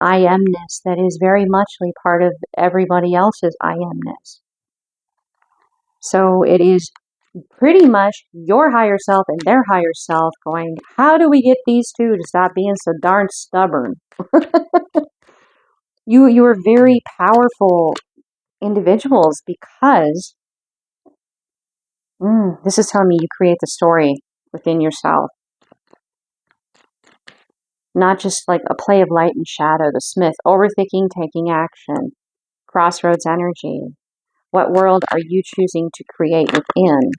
I amness that is very muchly part of everybody else's I amness. So it is pretty much your higher self and their higher self going, how do we get these two to stop being so darn stubborn? You are very powerful individuals because this is telling me you create the story within yourself. Not just like a play of light and shadow, the Smith, overthinking, taking action, crossroads energy. What world are you choosing to create within?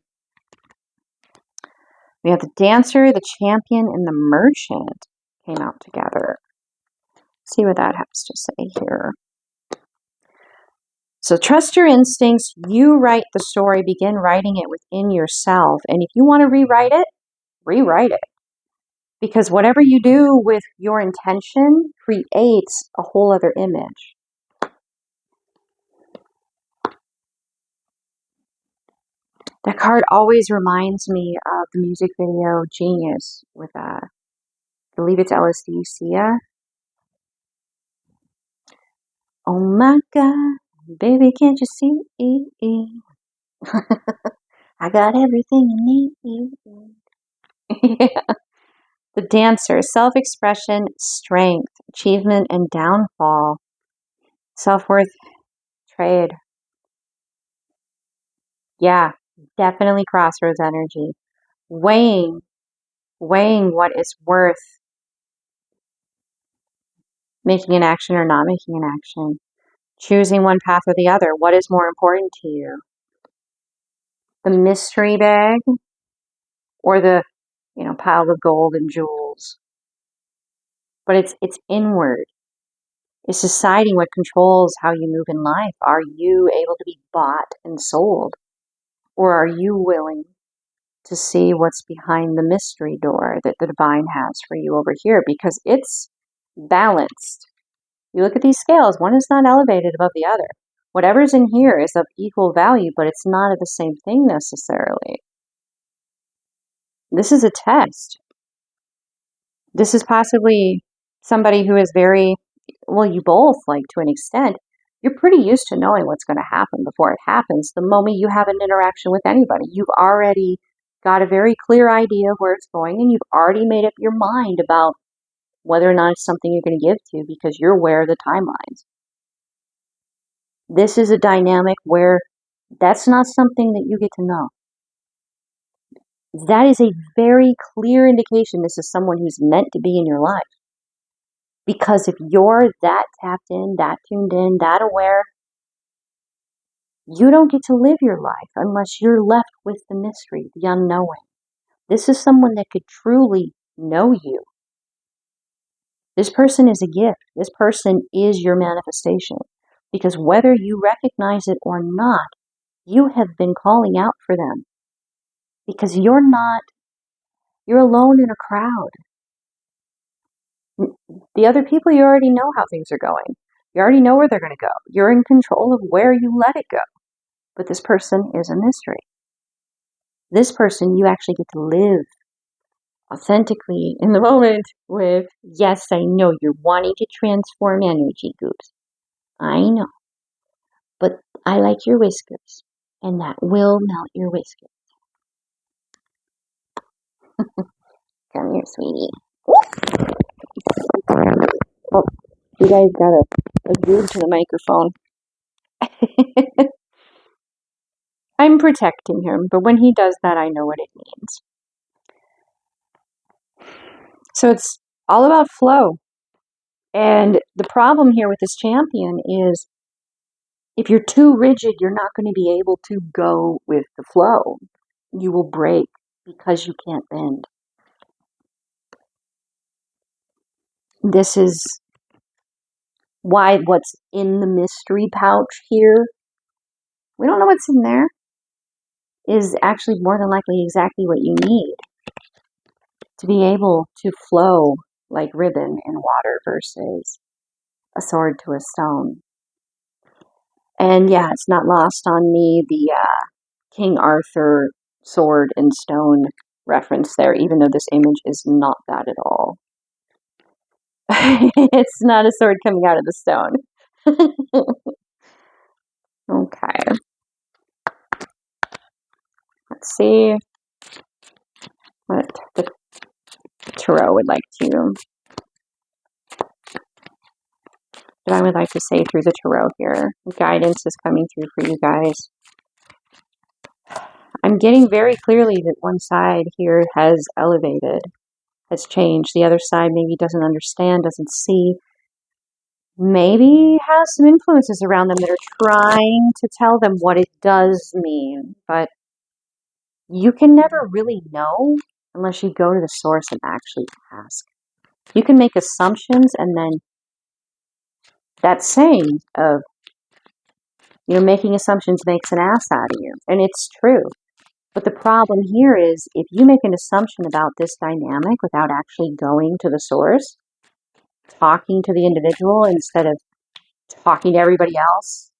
We have the Dancer, the Champion, and the Merchant came out together. Let's see what that has to say here. So trust your instincts. You write the story. Begin writing it within yourself. And if you want to rewrite it, rewrite it. Because whatever you do with your intention creates a whole other image. That card always reminds me of the music video Genius with, I believe it's LSD Sia. Oh my God, baby, can't you see? I got everything you need. Yeah. The Dancer, self-expression, strength, achievement, and downfall. Self-worth, trade. Yeah, definitely crossroads energy. Weighing what is worth making an action or not making an action. Choosing one path or the other. What is more important to you? The mystery bag or the, pile of gold and jewels? But it's inward. It's deciding what controls how you move in life. Are you able to be bought and sold? Or are you willing to see what's behind the mystery door that the divine has for you over here? Because it's balanced. You look at these scales, one is not elevated above the other. Whatever's in here is of equal value, but it's not of the same thing necessarily. This is a test. This is possibly somebody who is very, well, you both, like, to an extent, you're pretty used to knowing what's going to happen before it happens. The moment you have an interaction with anybody, you've already got a very clear idea of where it's going, and you've already made up your mind about whether or not it's something you're going to give to because you're aware of the timelines. This is a dynamic where that's not something that you get to know. That is a very clear indication this is someone who's meant to be in your life. Because if you're that tapped in, that tuned in, that aware, you don't get to live your life unless you're left with the mystery, the unknowing. This is someone that could truly know you. This person is a gift. This person is your manifestation. Because whether you recognize it or not, you have been calling out for them. Because you're alone in a crowd. The other people, you already know how things are going. You already know where they're going to go. You're in control of where you let it go. But this person is a mystery. This person you actually get to live authentically in the moment with. Yes, I know you're wanting to transform energy, Goops. I know. But I like your whiskers, and that will melt your whiskers. Come here, sweetie. Oh, you guys got a group to the microphone. I'm protecting him, but when he does that, I know what it means. So it's all about flow. And the problem here with this champion is if you're too rigid, you're not going to be able to go with the flow. You will break because you can't bend. This is why what's in the mystery pouch here, we don't know what's in there, is actually more than likely exactly what you need to be able to flow like ribbon in water versus a sword to a stone. And yeah, it's not lost on me the King Arthur sword and stone reference there, even though this image is not that at all. It's not a sword coming out of the stone. Okay. Let's see what the tarot would like to, what I would like to say through the tarot here. Guidance is coming through for you guys. I'm getting very clearly that one side here has elevated, has changed. The other side maybe doesn't understand, doesn't see, maybe has some influences around them that are trying to tell them what it does mean. But you can never really know unless you go to the source and actually ask. You can make assumptions, and then that saying of, making assumptions makes an ass out of you. And it's true. But the problem here is if you make an assumption about this dynamic without actually going to the source, talking to the individual instead of talking to everybody else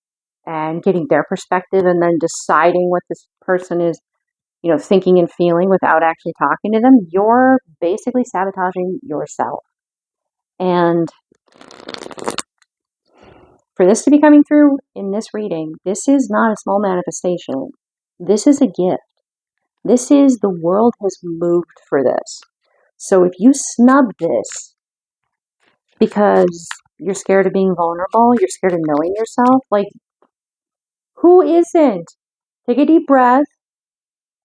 and getting their perspective and then deciding what this person is, thinking and feeling without actually talking to them, you're basically sabotaging yourself. And for this to be coming through in this reading, this is not a small manifestation. This is a gift. This is, the world has moved for this. So if you snub this because you're scared of being vulnerable, you're scared of knowing yourself, like, who isn't? Take a deep breath,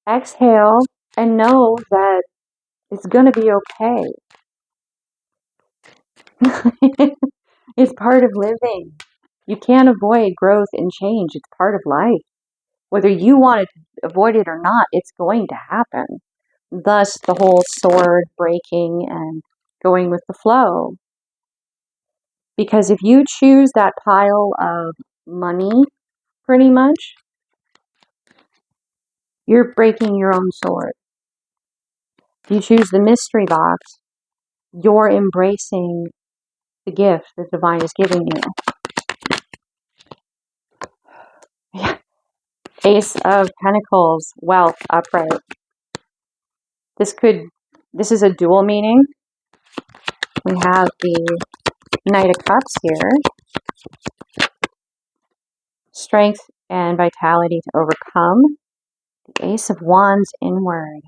exhale, and know that it's going to be okay. It's part of living. You can't avoid growth and change. It's part of life. Whether you want to avoid it or not, it's going to happen. Thus, the whole sword breaking and going with the flow. Because if you choose that pile of money, pretty much, you're breaking your own sword. If you choose the mystery box, you're embracing the gift that the divine is giving you. Yeah. Ace of Pentacles, wealth, upright. This is a dual meaning. We have the Knight of Cups here. Strength and vitality to overcome. The Ace of Wands inward.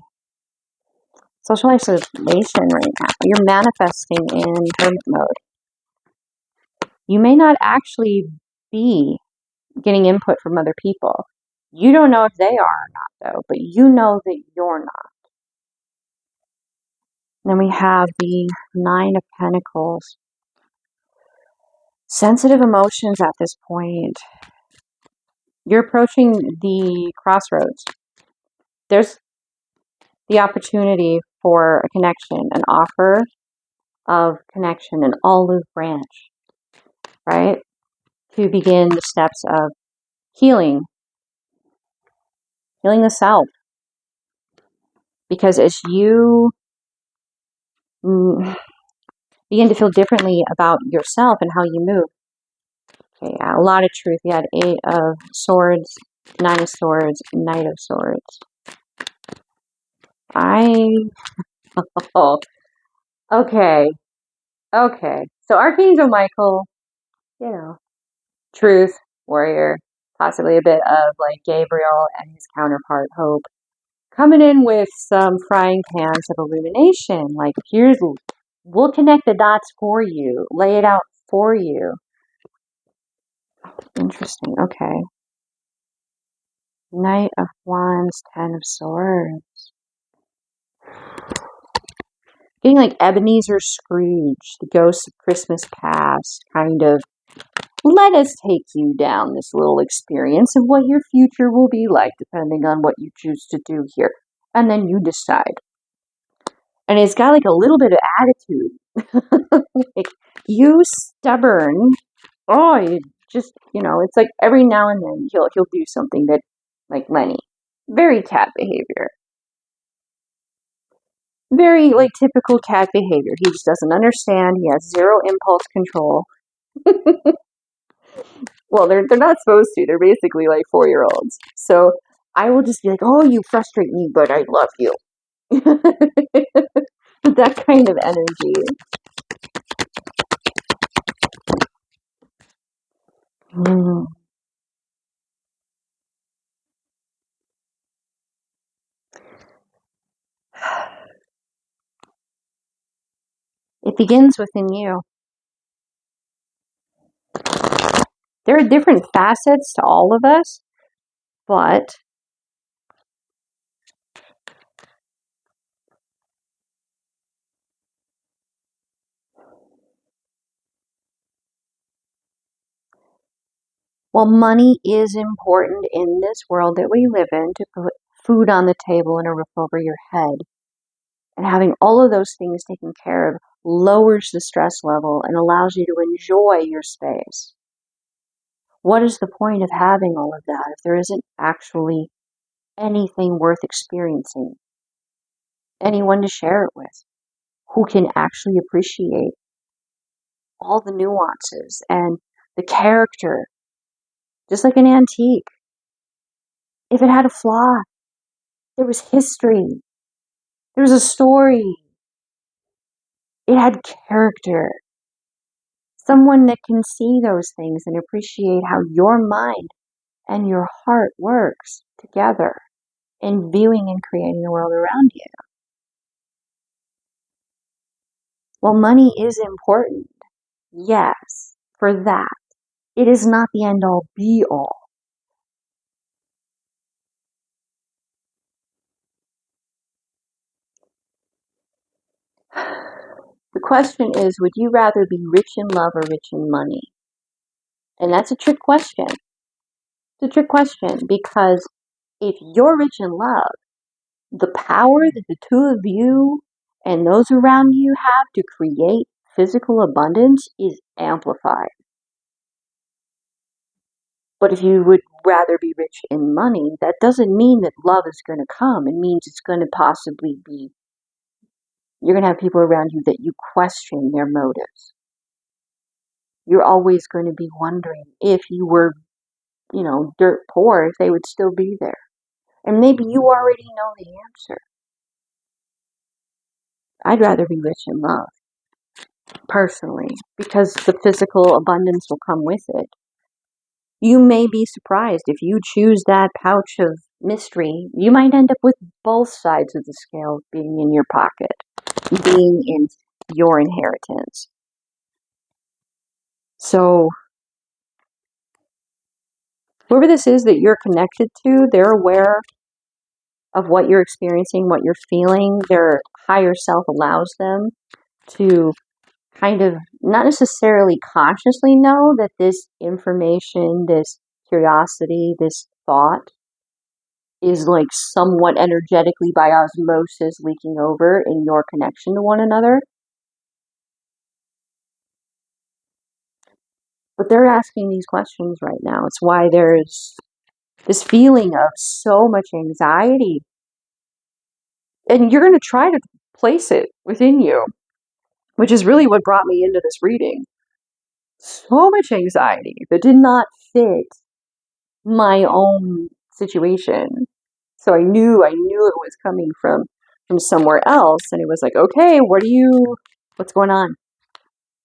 Social isolation right now. You're manifesting in hermit mode. You may not actually be getting input from other people. You don't know if they are or not, though, but you know that you're not. Then we have the Nine of Pentacles. Sensitive emotions at this point. You're approaching the crossroads. There's the opportunity for a connection, an offer of connection, an olive branch, right? To begin the steps of healing the self. Because as you begin to feel differently about yourself and how you move. Okay, a lot of truth. We had Eight of Swords, Nine of Swords, Knight of Swords. Okay. So Archangel Michael, truth, warrior, possibly a bit of like Gabriel and his counterpart Hope, coming in with some frying pans of illumination. Like, we'll connect the dots for you, lay it out for you. Interesting. Okay. Knight of Wands, Ten of Swords. Getting like Ebenezer Scrooge, the ghost of Christmas past, kind of, let us take you down this little experience of what your future will be like, depending on what you choose to do here. And then you decide. And it's got like a little bit of attitude. Like, you stubborn. Oh, you just, it's like every now and then he'll do something that, like Lenny, very cat behavior. Very, like, typical cat behavior. He just doesn't understand. He has zero impulse control. Well, they're not supposed to. They're basically like 4-year-olds. So I will just be like, oh, you frustrate me, but I love you. That kind of energy. Mm. It begins within you. There are different facets to all of us, but while money is important in this world that we live in to put food on the table and a roof over your head, and having all of those things taken care of lowers the stress level and allows you to enjoy your space. What is the point of having all of that if there isn't actually anything worth experiencing? Anyone to share it with who can actually appreciate all the nuances and the character, just like an antique. If it had a flaw, there was history, there was a story, it had character. Someone that can see those things and appreciate how your mind and your heart works together in viewing and creating the world around you. Well, money is important, yes, for that. It is not the end all be all. The question is, would you rather be rich in love or rich in money? And that's a trick question. It's a trick question because if you're rich in love, the power that the two of you and those around you have to create physical abundance is amplified. But if you would rather be rich in money, that doesn't mean that love is going to come. It means it's going to possibly be, you're going to have people around you that you question their motives. You're always going to be wondering if you were, dirt poor, if they would still be there. And maybe you already know the answer. I'd rather be rich in love, personally, because the physical abundance will come with it. You may be surprised if you choose that pouch of mystery, you might end up with both sides of the scale being in your pocket, being in your inheritance. So, whoever this is that you're connected to, they're aware of what you're experiencing, what you're feeling. Their higher self allows them to kind of not necessarily consciously know that this information, this curiosity, this thought is like somewhat energetically by osmosis leaking over in your connection to one another. But they're asking these questions right now. It's why there's this feeling of so much anxiety. And you're going to try to place it within you, which is really what brought me into this reading. So much anxiety that did not fit my own situation. So I knew it was coming from somewhere else, and it was like, okay, what's going on?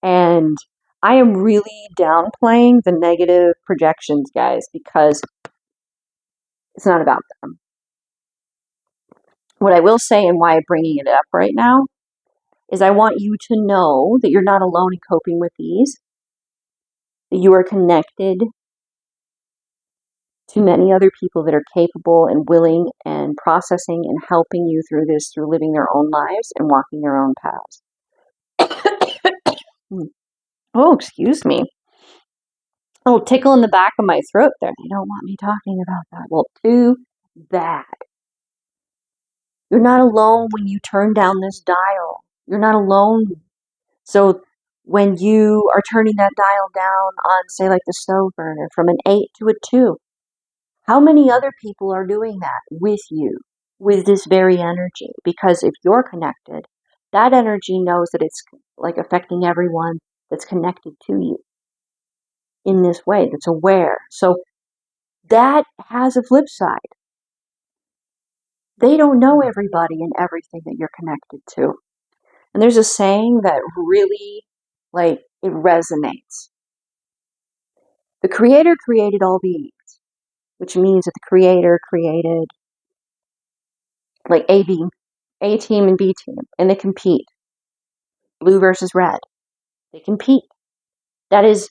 And I am really downplaying the negative projections, guys, because it's not about them. What I will say and why I'm bringing it up right now is I want you to know that you're not alone in coping with these, that you are connected to many other people that are capable and willing and processing and helping you through this, through living their own lives and walking their own paths. Oh, excuse me. Oh, tickle in the back of my throat there. They don't want me talking about that. Well, too bad. You're not alone when you turn down this dial. You're not alone. So when you are turning that dial down on, say, like the stove burner from an 8 to a 2, how many other people are doing that with you, with this very energy? Because if you're connected, that energy knows that it's like affecting everyone that's connected to you in this way, that's aware. So that has a flip side. They don't know everybody and everything that you're connected to. And there's a saying that really, like, it resonates. The Creator created all beings, which means that the Creator created like A team and B team, and they compete. Blue versus red. They compete. That is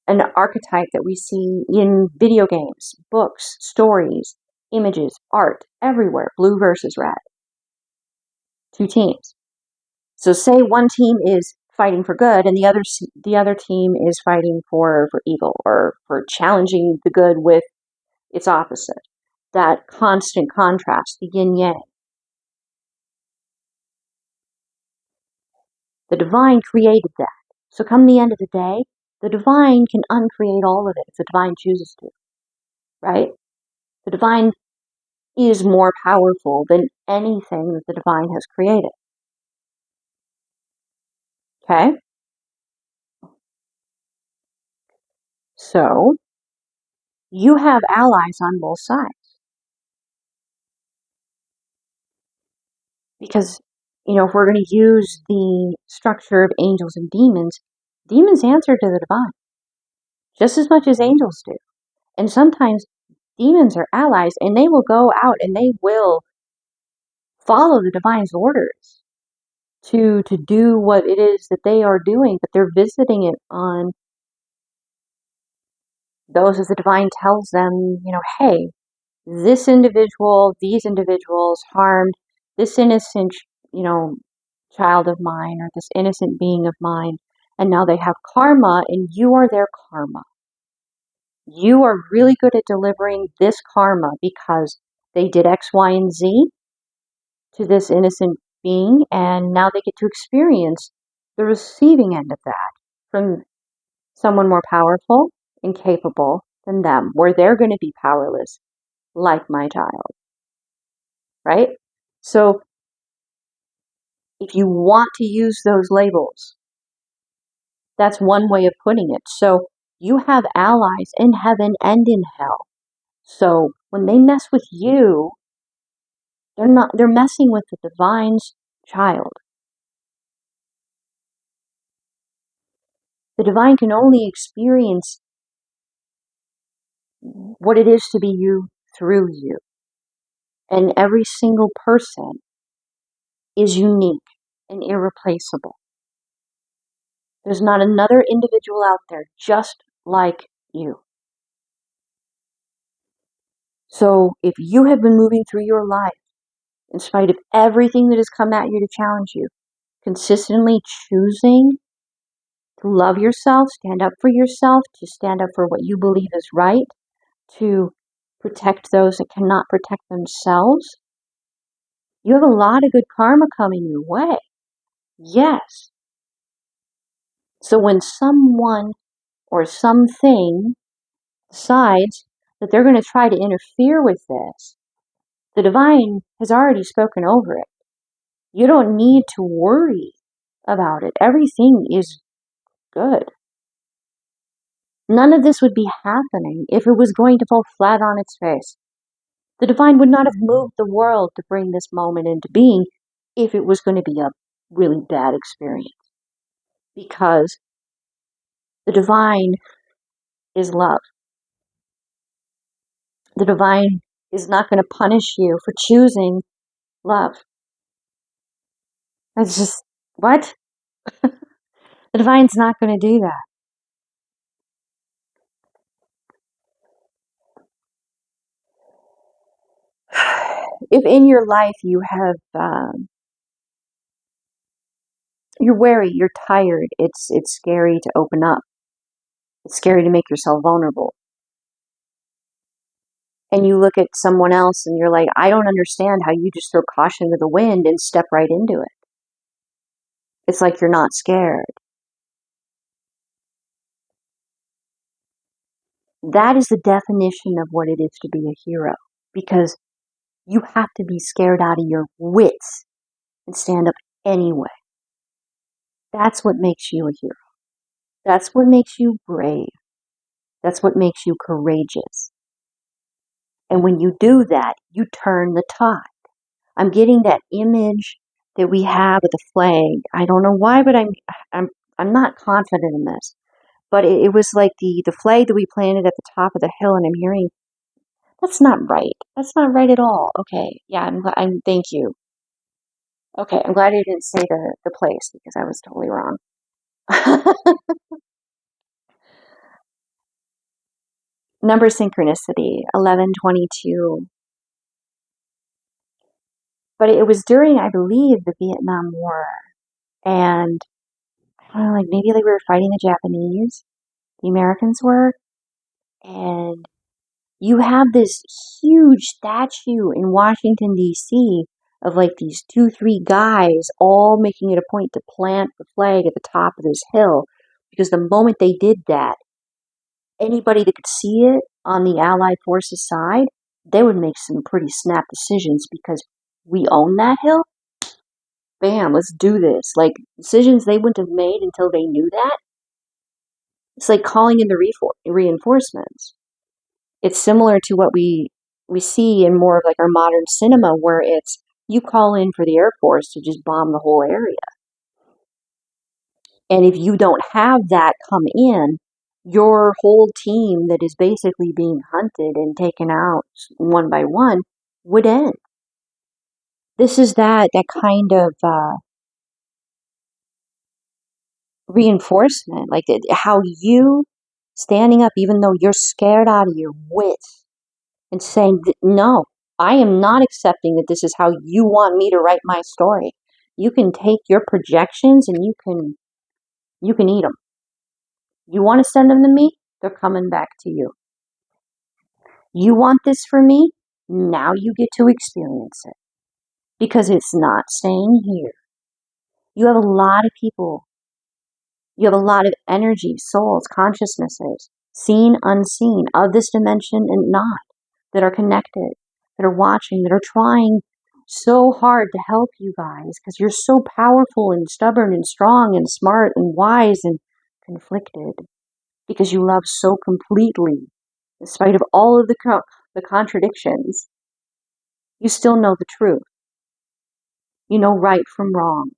an archetype that we see in video games, books, stories, images, art, everywhere. Blue versus red. Two teams. So say one team is fighting for good and the other team is fighting for evil, or for challenging the good with its opposite. That constant contrast, the yin yang. The divine created that. So come the end of the day, the divine can uncreate all of it if the divine chooses to, right? The divine is more powerful than anything that the divine has created. Okay? So, you have allies on both sides. Because, if we're going to use the structure of angels and demons answer to the divine just as much as angels do. And sometimes demons are allies, and they will go out and they will follow the divine's orders to do what it is that they are doing, but they're visiting it on those as the divine tells them, hey, these individuals harmed this innocent, child of mine, or this innocent being of mine, and now they have karma, and you are their karma. You are really good at delivering this karma because they did X, Y, and Z to this innocent being, and now they get to experience the receiving end of that from someone more powerful and capable than them, where they're going to be powerless, like my child. Right? So, if you want to use those labels, that's one way of putting it. So, you have allies in heaven and in hell. So, when they mess with you, they're messing with the divine's child. The divine can only experience what it is to be you through you. And every single person is unique and irreplaceable. There's not another individual out there just like you. So if you have been moving through your life, in spite of everything that has come at you to challenge you, consistently choosing to love yourself, stand up for yourself, to stand up for what you believe is right, to protect those that cannot protect themselves, you have a lot of good karma coming your way. Yes. So when someone or something decides that they're going to try to interfere with this, the divine has already spoken over it. You don't need to worry about it. Everything is good. None of this would be happening if it was going to fall flat on its face. The divine would not have moved the world to bring this moment into being if it was going to be a really bad experience. Because the divine is love. The divine is not going to punish you for choosing love. That's just, what? The divine's not going to do that. If in your life you have, you're wary, you're tired, it's scary to open up. It's scary to make yourself vulnerable. And you look at someone else and you're like, I don't understand how you just throw caution to the wind and step right into it. It's like you're not scared. That is the definition of what it is to be a hero. Because you have to be scared out of your wits and stand up anyway. That's what makes you a hero. That's what makes you brave. That's what makes you courageous. And when you do that, you turn the tide. I'm getting that image that we have of the flag. I don't know why, but I'm not confident in this. But it was like the flag that we planted at the top of the hill, and I'm hearing, that's not right. That's not right at all. Okay, yeah, thank you. Okay, I'm glad you didn't say the place because I was totally wrong. Number synchronicity, 1122. But it was during, I believe, the Vietnam War. And I don't know, like maybe they were fighting the Japanese, the Americans were. And you have this huge statue in Washington, D.C. of like these 2, 3 guys all making it a point to plant the flag at the top of this hill. Because the moment they did that, anybody that could see it on the Allied forces side, they would make some pretty snap decisions because we own that hill. Bam, let's do this. Like decisions they wouldn't have made until they knew that. It's like calling in the reinforcements. It's similar to what we see in more of like our modern cinema, where it's you call in for the Air Force to just bomb the whole area. And if you don't have that come in, your whole team that is basically being hunted and taken out one by one would end. This is that kind of reinforcement, like how you standing up even though you're scared out of your wits and saying, no, I am not accepting that this is how you want me to write my story. You can take your projections and you can eat them. You want to send them to me? They're coming back to you. You want this for me? Now you get to experience it because it's not staying here. You have a lot of people. You have a lot of energy, souls, consciousnesses, seen, unseen, of this dimension and not, that are connected, that are watching, that are trying so hard to help you guys because you're so powerful and stubborn and strong and smart and wise and conflicted because you love so completely. In spite of all of the contradictions, you still know the truth. You know right from wrong.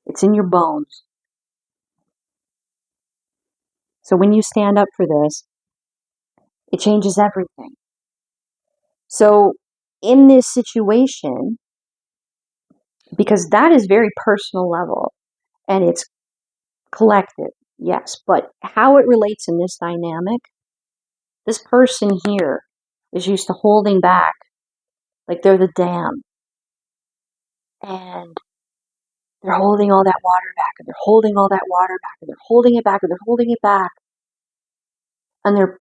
It's in your bones. So when you stand up for this, it changes everything. So in this situation, because that is very personal level and it's collective, yes, but how it relates in this dynamic, this person here is used to holding back, like they're the dam, and they're holding all that water back, and they're holding all that water back, and they're holding it back, and they're holding it back, and they're